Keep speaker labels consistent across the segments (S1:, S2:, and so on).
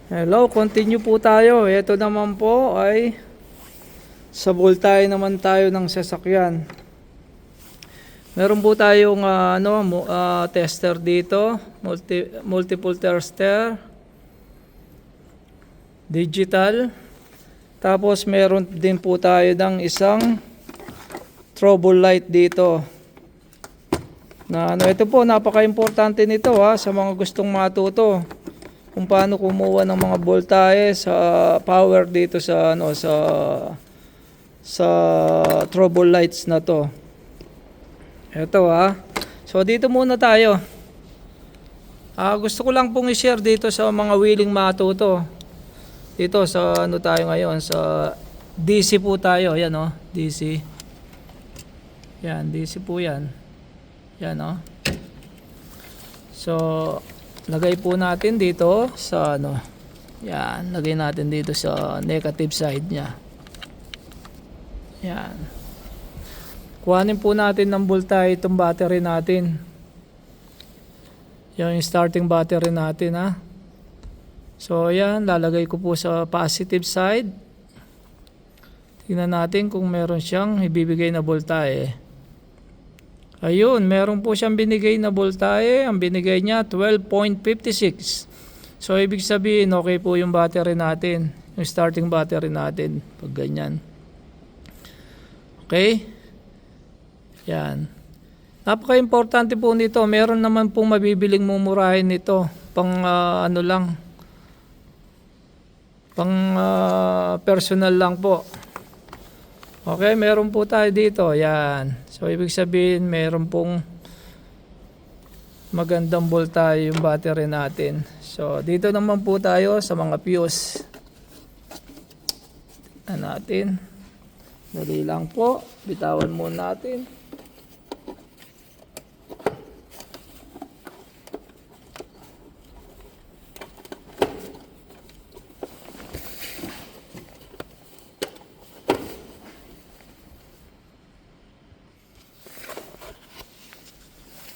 S1: Hello, continue po tayo. Ito naman po ay sa voltahe naman tayo ng sasakyan. Meron po tayong tester dito, multiple tester, digital. Tapos meron din po tayo ng isang trouble light dito. Ito po, napaka-importante nito sa mga gustong matuto kung paano kumuha ng mga voltahe sa power dito sa sa trouble lights na to. Ito So dito muna tayo. Gusto ko lang pong i-share dito sa mga willing matuto. Dito sa tayo ngayon, sa DC po tayo. Yan DC. Yan, DC po yan. Yan So lagay po natin dito sa yan, lagay natin dito sa negative side niya. Yan. Kuhanin po natin ng voltahe itong battery natin. Yung starting battery natin So yan, lalagay ko po sa positive side. Tingnan natin kung meron siyang ibibigay na voltahe. Ayun, meron po siyang binigay na voltahe. Ang binigay niya 12.56. So ibig sabihin okay po yung battery natin, yung starting battery natin pag ganyan. Okay? Yan. Napaka-importante po nito. Meron naman pong mabibiling mumurahin nito. Pang personal lang po. Okay, meron po tayo dito. Yan. So, ibig sabihin, meron pong magandang voltahe yung battery natin. So, dito naman po tayo sa mga fuse. Tignan natin. Dali lang po. Bitawan muna natin.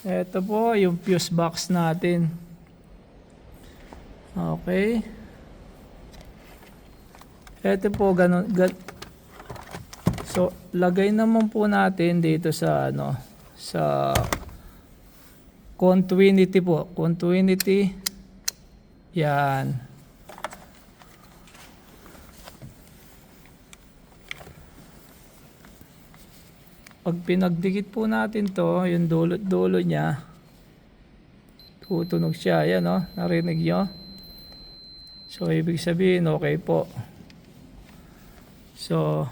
S1: Ito po yung fuse box natin. Okay. Ito po ganun. So lagay naman po natin dito sa sa continuity po. Continuity. Yan. Pag pinagdikit po natin to, yung dulo niya, tutunog siya. Yan narinig nyo? So, ibig sabihin, okay po. So,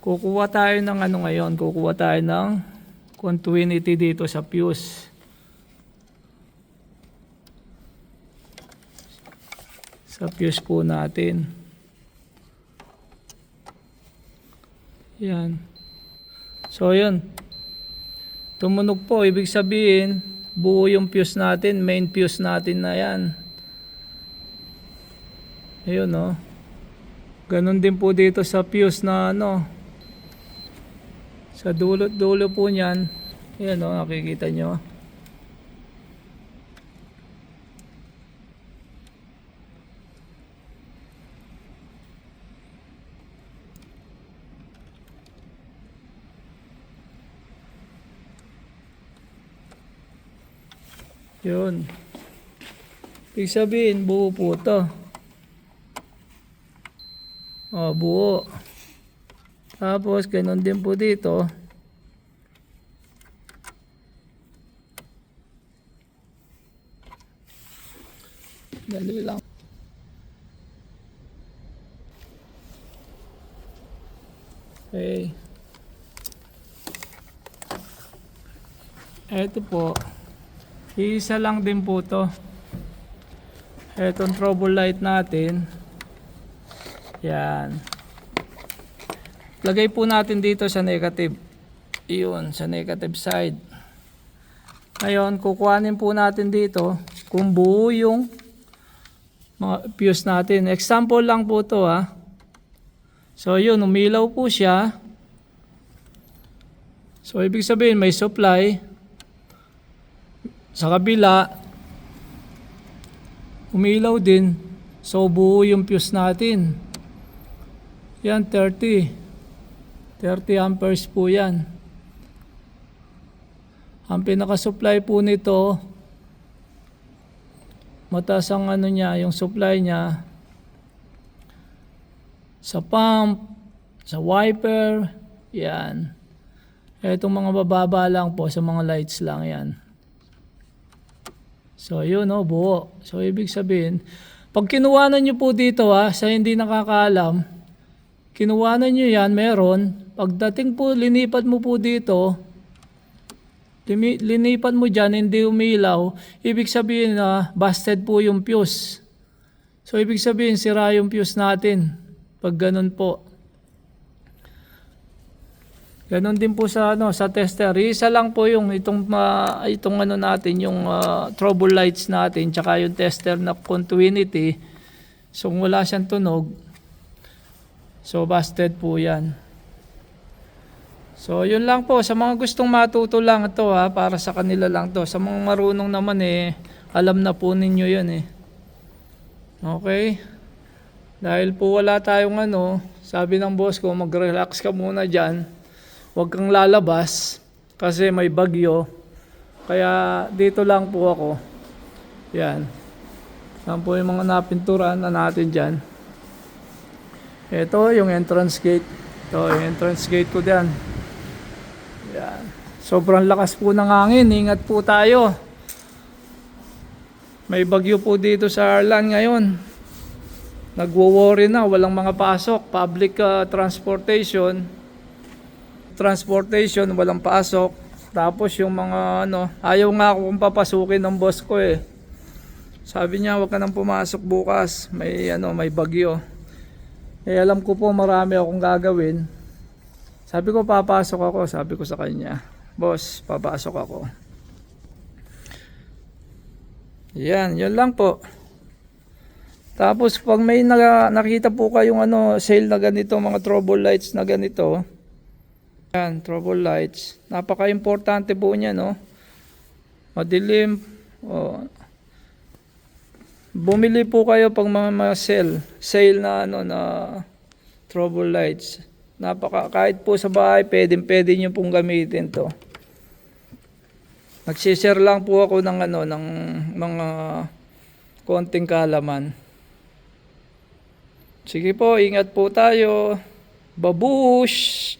S1: kukuha tayo ng ngayon? Kukuha tayo ng continuity dito sa fuse. Sa fuse po natin. Yan. So yun, tumunog po, ibig sabihin buo yung fuse natin, main fuse natin na yan. Ayun Ganon din po dito sa fuse na sa dulo po niyan. Ayan nakikita nyo. Yun. Ibig sabihin, buo po ito. Buo. Tapos, ganun din po dito. Dali lang. Okay. Ito po. Isa lang din po to. Etong trouble light natin. Yan. Lagay po natin dito sa negative. Iyon, sa negative side. Ngayon, kukuhanin po natin dito kung buo yung mga fuse natin. Example lang po to So yun, umilaw po siya. So ibig sabihin may supply. Sa kabila, umilaw din. So buo yung fuse natin. Yan 30 amperes po yan. Ang pinaka-supply po nito, mataas ang ano niya, yung supply niya sa pump, sa wiper, yan. Itong mga bababa lang po, sa mga lights lang yan. So yun buo. So ibig sabihin, pag kinuwanan nyo po dito sa hindi nakakaalam, kinuwanan nyo yan, meron. Pagdating po, linipat mo po dito, linipat mo dyan, hindi umilaw, ibig sabihin na busted po yung fuse. So ibig sabihin, sira yung fuse natin. Pag ganun po. Ganun din po sa sa tester. Isa lang po yung itong ano natin, yung trouble lights natin, tsaka yung tester na continuity. So wala siyang tunog. So busted po 'yan. So yun lang po sa mga gustong matuto lang ito para sa kanila lang to. Sa mga marunong naman alam na po ninyo 'yun Okay? Dahil po wala tayong sabi ng boss ko, mag-relax ka muna diyan. Huwag kang lalabas kasi may bagyo. Kaya dito lang po ako. Yan. Yan po yung mga napinturan na natin dyan. Ito yung entrance gate. Ito yung entrance gate ko dyan. Yan. Sobrang lakas po ng hangin. Ingat po tayo. May bagyo po dito sa Arlan ngayon. Nagwo-worry na. Walang mga pasok. Public transportation, walang pasok. Tapos yung mga ayaw nga akong papasukin ng boss ko Sabi niya, wag ka nang pumasok bukas. May bagyo. Alam ko po marami akong gagawin. Sabi ko, papasok ako. Sabi ko sa kanya, boss, papasok ako. Yan, yun lang po. Tapos pag may nakita po kayong sale na ganito, mga trouble lights na ganito, yan, trouble lights. Napaka-importante po niya, Madilim. Bumili po kayo pag mga sale na na trouble lights. Kahit po sa bahay, pwede niyo pong gamitin 'to. Nagsi-share lang po ako ng ng mga konting kaalaman. Sige po, ingat po tayo. Babush!